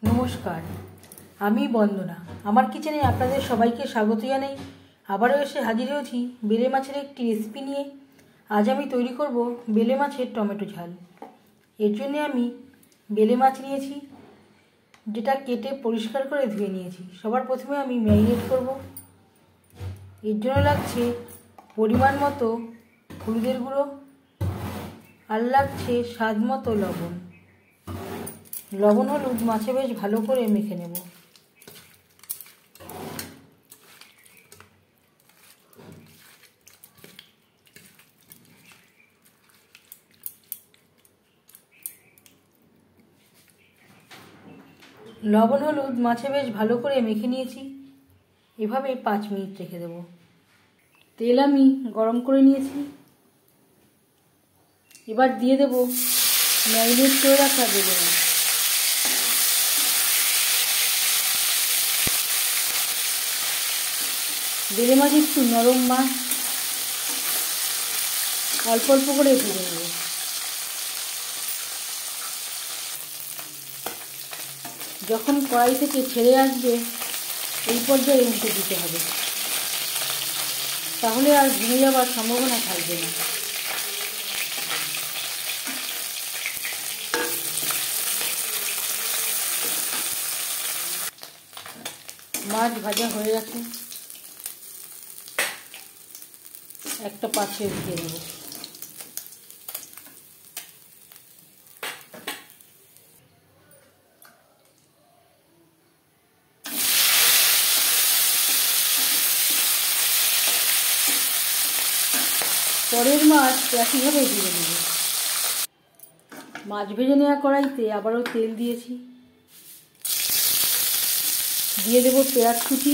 নমস্কার, আমি বন্দনা। আমার কিচেনে আপনাদের সবাইকে স্বাগত জানাই। আবারও এসে হাজির হয়েছি বেলে মাছের একটি রেসিপি নিয়ে। আজ আমি তৈরি করব বেলে মাছের টমেটো ঝাল। এর জন্য আমি বেলে মাছ নিয়েছি, যেটা কেটে পরিষ্কার করে ধুয়ে নিয়েছি। সবার প্রথমে আমি ম্যারিনেট করব। এর জন্য লাগছে পরিমাণ মতো হলুদের গুঁড়ো, আর লাগছে স্বাদ মতো লবণ। লবণ হলুদ মাছে বেশ ভালো করে মেখে নেব। লবণ হলুদ মাছে বেশ ভালো করে মেখে নিয়েছি। এভাবে 5 মিনিট রেখে দেব। তেল আমি গরম করে নিয়েছি। এবার দিয়ে দেব ম্যারিনেট করে রাখা বেলে মাছ। বেলে মাছ একটু নরম মাছ, অল্প অল্প করে ভেজে নেব। যখন কড়াই থেকে ছেড়ে আসবে এই পর্যায়ে উল্টে দিতে হবে, তাহলে আর ভেঙে যাওয়ার সম্ভাবনা থাকবে না। মাছ ভাজা হয়ে গেছে, একটা পাত্রে দিয়ে দেব। পরের মাছ একইভাবে ভেজে নেব। মাছ ভেজে নেওয়া কড়াইতে আবারও তেল দিয়েছি। দিয়ে দেব পেঁয়াজ কুচি,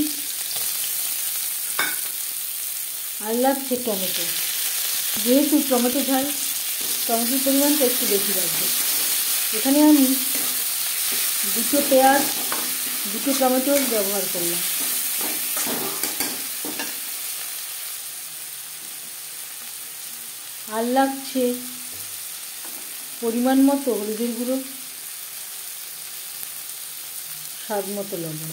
আর লাগছে টমেটো। যেহেতু টমেটো ঝাল, টমেটোর পরিমাণটা একটু বেশি লাগবে। এখানে আমি 2টো পেঁয়াজ, 2টো টমেটো ব্যবহার করলাম। আর লাগছে পরিমাণ মতো হলুদের গুঁড়ো, স্বাদ মতো লবণ।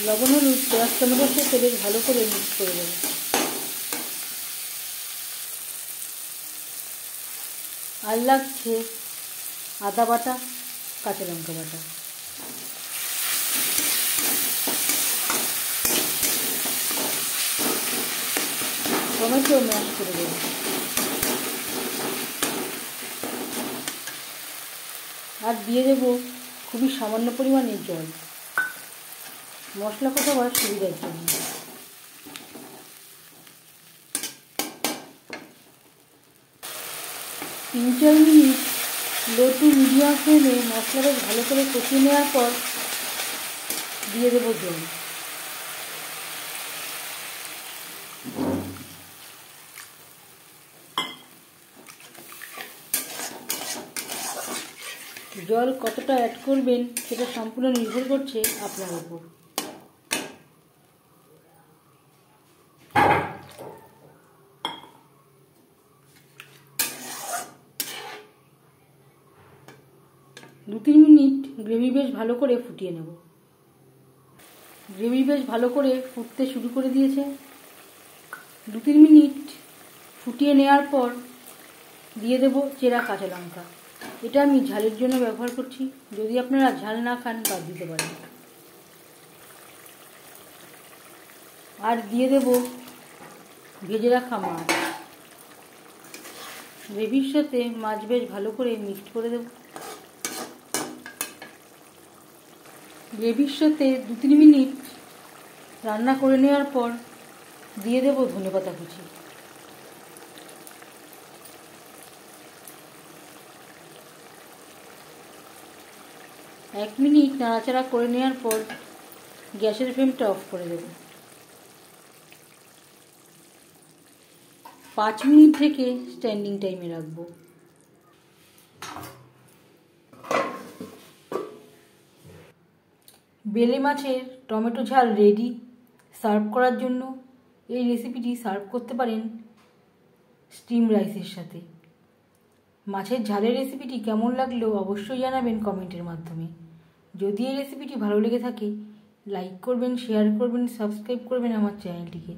লবণ হলুদ পেঁয়াজ টমেটোর সাথে বেশ ভালো করে মিক্স করে দেবো। আর লাগছে আদা বাটা, কাঁচা লঙ্কা বাটা। টমেটো ম্যাশ করে দেবো। আর দিয়ে দেবো খুবই সামান্য পরিমাণে জল, মশলা কষাবার সুবিধার জন্য। তিন চার মিনিট লো টু মিডিয়াম ফ্লেমে মশলা বেশ ভালো করে কষিয়ে নেওয়ার পর দিয়ে দেবো জল। জল কতটা অ্যাড করবেন সেটা সম্পূর্ণ নির্ভর করছে আপনার উপর। দু 3 মিনিট গ্রেভি বেশ ভালো করে ফুটিয়ে নেব। গ্রেভি বেশ ভালো করে ফুটতে শুরু করে দিয়েছে। 2-3 মিনিট ফুটিয়ে নেওয়ার পর দিয়ে দেব চেরা কাঁচা লঙ্কা। এটা আমি ঝালের জন্য ব্যবহার করছি, যদি আপনারা ঝাল না খান বাদ দিতে পারেন। আর দিয়ে দেব ভেজে রাখা মাছ। গ্রেভির সাথে মাছ বেশ ভালো করে মিক্সড করে দেব। গ্রেভির সাথে 2-3 মিনিট রান্না করে নেওয়ার পর দিয়ে দেব ধনেপাতা কুচি। এক মিনিট নাড়াচাড়া করে নেওয়ার পর গ্যাসের ফ্লেমটা অফ করে দেব। 5 মিনিট থেকে স্ট্যান্ডিং টাইমে রাখবো। বেলে মাছের টমেটো ঝাল রেডি। সার্ভ করার জন্য এই রেসিপিটি সার্ভ করতে পারেন স্টিম রাইসের সাথে। মাছের ঝালের রেসিপিটি কেমন লাগলো অবশ্যই জানাবেন কমেন্টের মাধ্যমে। যদি এই রেসিপিটি ভালো লেগে থাকে লাইক করবেন, শেয়ার করবেন, সাবস্ক্রাইব করবেন আমার চ্যানেলটিকে,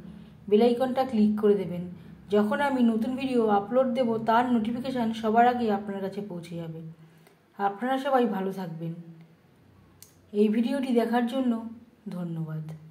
বেল আইকনটা ক্লিক করে দেবেন। যখন আমি নতুন ভিডিও আপলোড দেব তার নোটিফিকেশান সবার আগে আপনার কাছে পৌঁছে যাবে। আপনারা সবাই ভালো থাকবেন। এই ভিডিওটি দেখার জন্য ধন্যবাদ।